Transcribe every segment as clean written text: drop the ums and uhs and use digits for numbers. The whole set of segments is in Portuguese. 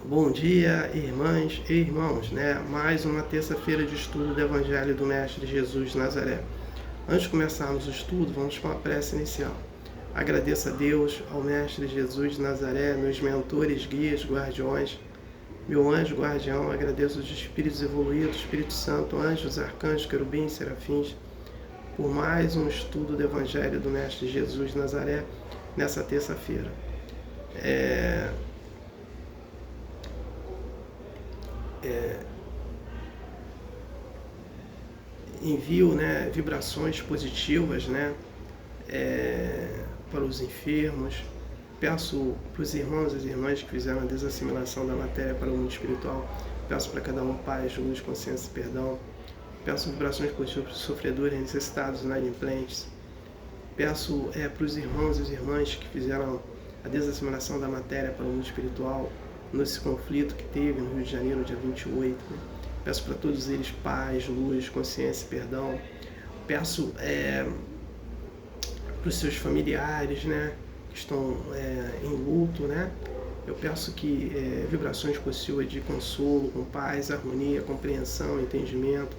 Bom dia, irmãs e irmãos, Mais uma terça-feira de estudo do Evangelho do Mestre Jesus de Nazaré. Antes de começarmos o estudo, vamos para uma prece inicial. Agradeço a Deus, ao Mestre Jesus de Nazaré, meus mentores, guias, guardiões, meu anjo guardião, agradeço os espíritos evoluídos, Espírito Santo, anjos, arcanjos, querubins, serafins, por mais um estudo do Evangelho do Mestre Jesus de Nazaré nessa terça-feira. Envio vibrações positivas para os enfermos. Peço para os irmãos e as irmãs que fizeram a desassimilação da matéria para o mundo espiritual, peço para cada um paz, luz, consciência e perdão. Peço vibrações positivas para os sofredores, necessitados, inadimplentes. Peço para os irmãos e as irmãs que fizeram a desassimilação da matéria para o mundo espiritual, nesse conflito que teve no Rio de Janeiro, dia 28. Peço para todos eles paz, luz, consciência e perdão. Peço para os seus familiares, que estão em luto, Eu peço que vibrações positivas de consolo, com paz, harmonia, compreensão, entendimento,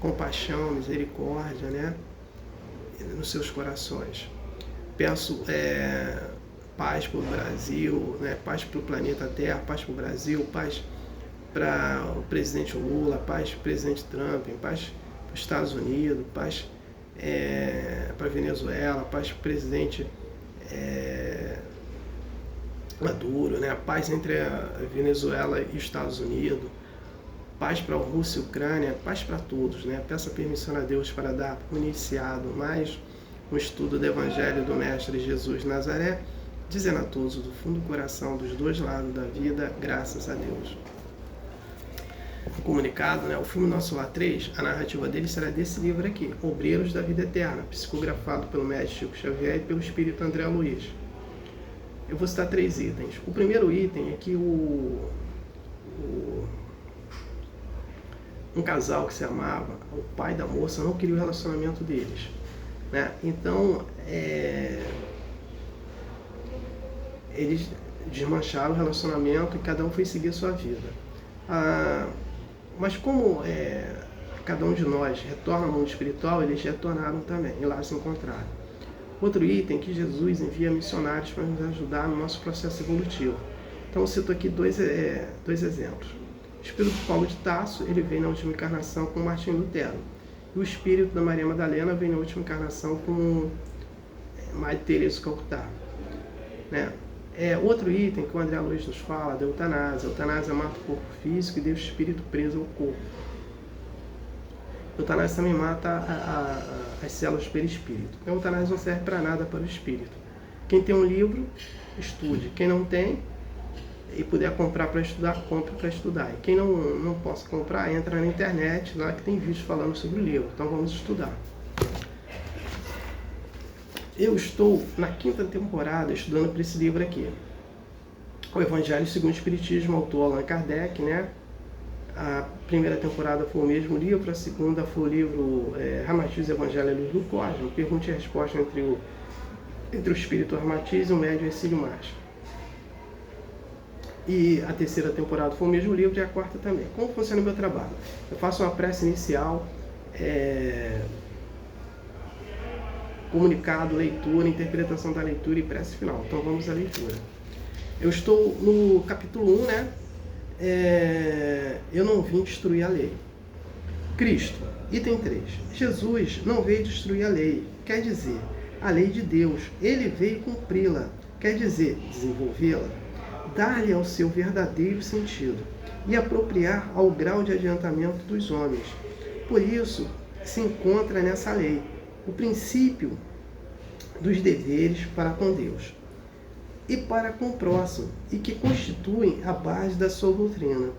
compaixão, misericórdia, nos seus corações. Peço paz para o Brasil, paz para o planeta Terra, paz para o Brasil, paz para o presidente Lula, paz para o presidente Trump, paz para os Estados Unidos, paz para a Venezuela, paz para o presidente Maduro, paz entre a Venezuela e os Estados Unidos, paz para a Rússia e a Ucrânia, paz para todos. Peço a permissão a Deus para dar iniciado mais um estudo do Evangelho do Mestre Jesus de Nazaré, dizendo a todos do fundo do coração, dos dois lados da vida, graças a Deus. Comunicado, o filme Nosso Lar 3, a narrativa dele será desse livro aqui, Obreiros da Vida Eterna, psicografado pelo Mestre Chico Xavier e pelo Espírito André Luiz. Eu vou citar 3 itens. O primeiro item é que um casal que se amava, o pai da moça não queria o relacionamento deles, Então, eles desmancharam o relacionamento e cada um foi seguir a sua vida. Mas como cada um de nós retorna ao mundo espiritual, eles retornaram também, e lá se encontraram. Outro item é que Jesus envia missionários para nos ajudar no nosso processo evolutivo. Então eu cito aqui dois exemplos. O espírito de Paulo de Tarso, ele veio na última encarnação com Martinho Lutero. E o espírito da Maria Madalena veio na última encarnação com Madre Teresa de Calcutá. Outro item que o André Luiz nos fala da eutanásia. A eutanásia mata o corpo físico e deixa o espírito preso ao corpo. A eutanásia também mata as células perispírito. A eutanásia não serve para nada para o espírito. Quem tem um livro, estude. Quem não tem e puder comprar para estudar, compre para estudar. E quem não possa comprar, entra na internet, lá que tem vídeos falando sobre o livro. Então vamos estudar. Eu estou na 5ª temporada estudando para esse livro aqui. O Evangelho segundo o Espiritismo, autor Allan Kardec, A primeira temporada foi o mesmo livro, a segunda foi o livro Ramatiz, Evangelho e Luz do Cosmos, pergunta e resposta entre o Espírito Ramatiz e o médium Ercílio Marx. E a terceira temporada foi o mesmo livro e a 4ª também. Como funciona o meu trabalho? Eu faço uma prece inicial, comunicado, leitura, interpretação da leitura e prece final. Então vamos à leitura. Eu estou no capítulo 1, Eu não vim destruir a lei. Cristo, item 3. Jesus não veio destruir a lei, quer dizer, a lei de Deus. Ele veio cumpri-la, quer dizer, desenvolvê-la, dar-lhe ao seu verdadeiro sentido e apropriar ao grau de adiantamento dos homens. Por isso, se encontra nessa lei o princípio dos deveres para com Deus e para com o próximo, e que constituem a base da sua doutrina.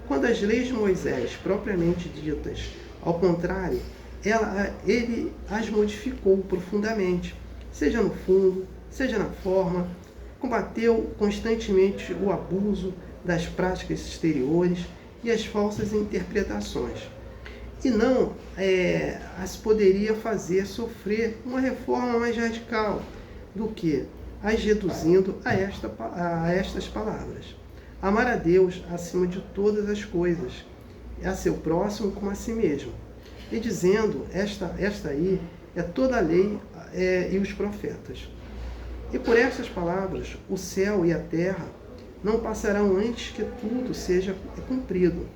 Quando as leis de Moisés, propriamente ditas, ao contrário, ele as modificou profundamente, seja no fundo, seja na forma, combateu constantemente o abuso das práticas exteriores e as falsas interpretações. E não as poderia fazer sofrer uma reforma mais radical do que as reduzindo a estas palavras. amar a Deus acima de todas as coisas, a seu próximo como a si mesmo. E dizendo, esta aí é toda a lei e os profetas. E por estas palavras, o céu e a terra não passarão antes que tudo seja cumprido.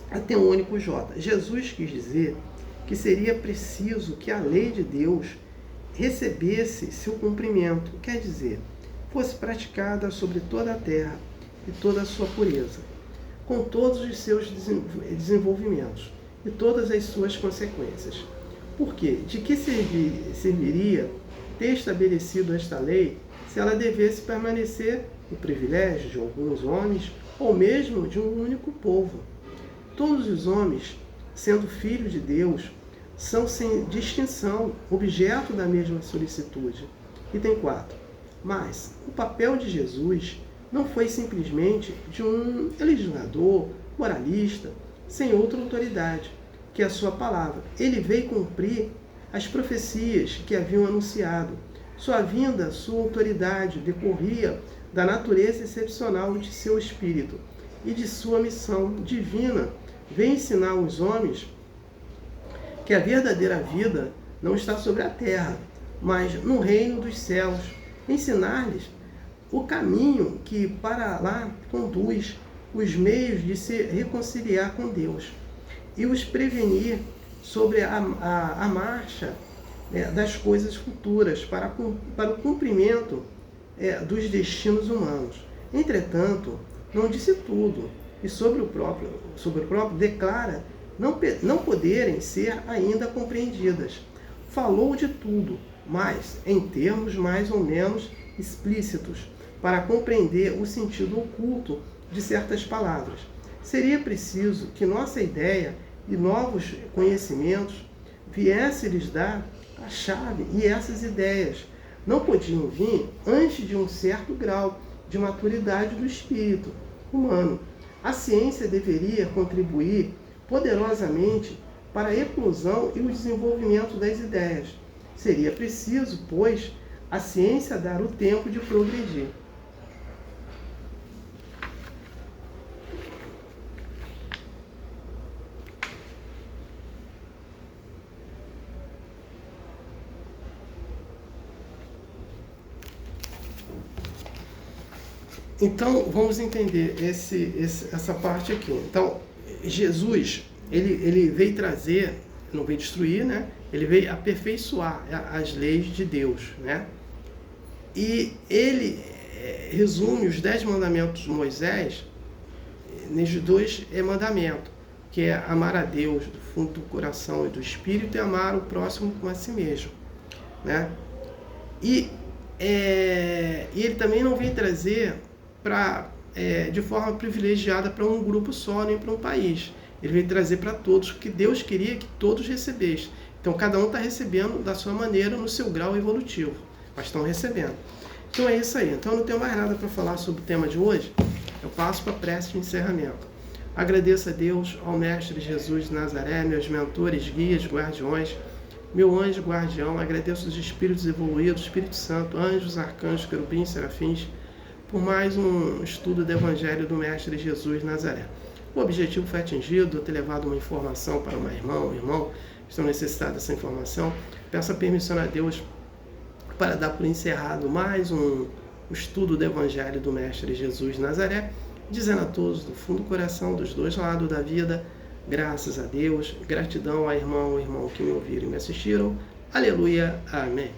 Até um único J. Jesus quis dizer que seria preciso que a lei de Deus recebesse seu cumprimento, quer dizer, fosse praticada sobre toda a terra e toda a sua pureza, com todos os seus desenvolvimentos e todas as suas consequências. Porque de que serviria ter estabelecido esta lei se ela devesse permanecer no privilégio de alguns homens ou mesmo de um único povo? Todos os homens, sendo filhos de Deus, são sem distinção objeto da mesma solicitude. Item 4. Mas o papel de Jesus não foi simplesmente de um legislador, moralista, sem outra autoridade que a sua palavra. Ele veio cumprir as profecias que haviam anunciado. Sua vinda, sua autoridade decorria da natureza excepcional de seu espírito e de sua missão divina. Veio ensinar aos homens que a verdadeira vida não está sobre a terra, mas no reino dos céus. Ensinar-lhes o caminho que para lá conduz, os meios de se reconciliar com Deus e os prevenir sobre a marcha das coisas futuras para o cumprimento dos destinos humanos. Entretanto, não disse tudo e sobre o próprio declara não poderem ser ainda compreendidas. Falou de tudo, mas em termos mais ou menos explícitos, para compreender o sentido oculto de certas palavras. Seria preciso que nossa ideia e novos conhecimentos viessem-lhes dar a chave, e essas ideias não podiam vir antes de um certo grau de maturidade do espírito humano. A ciência deveria contribuir poderosamente para a eclosão e o desenvolvimento das ideias. Seria preciso, pois, a ciência dar o tempo de progredir. Então, vamos entender essa parte aqui. Então, Jesus, ele veio trazer, não veio destruir, né? Ele veio aperfeiçoar as leis de Deus, né? E ele resume os 10 mandamentos de Moisés nesses 2 mandamentos, que é amar a Deus do fundo do coração e do espírito e amar o próximo como a si mesmo, né? E ele também não veio trazer de forma privilegiada para um grupo só, nem para um país. Ele veio trazer para todos, que Deus queria que todos recebessem. Então, cada um está recebendo da sua maneira, no seu grau evolutivo, mas estão recebendo. Então, é isso aí. Então, eu não tenho mais nada para falar sobre o tema de hoje. Eu passo para a prece de encerramento. Agradeço a Deus, ao Mestre Jesus de Nazaré, meus mentores, guias, guardiões, meu anjo guardião. Agradeço os espíritos evoluídos, Espírito Santo, anjos, arcanjos, querubins, serafins, por mais um estudo do Evangelho do Mestre Jesus de Nazaré. O objetivo foi atingido, eu ter levado uma informação para uma irmã ou irmão que estão necessitados dessa informação. Peço a permissão a Deus para dar por encerrado mais um estudo do Evangelho do Mestre Jesus de Nazaré, dizendo a todos do fundo do coração, dos 2 lados da vida, graças a Deus, gratidão ao irmão ou irmão que me ouviram e me assistiram. Aleluia, amém.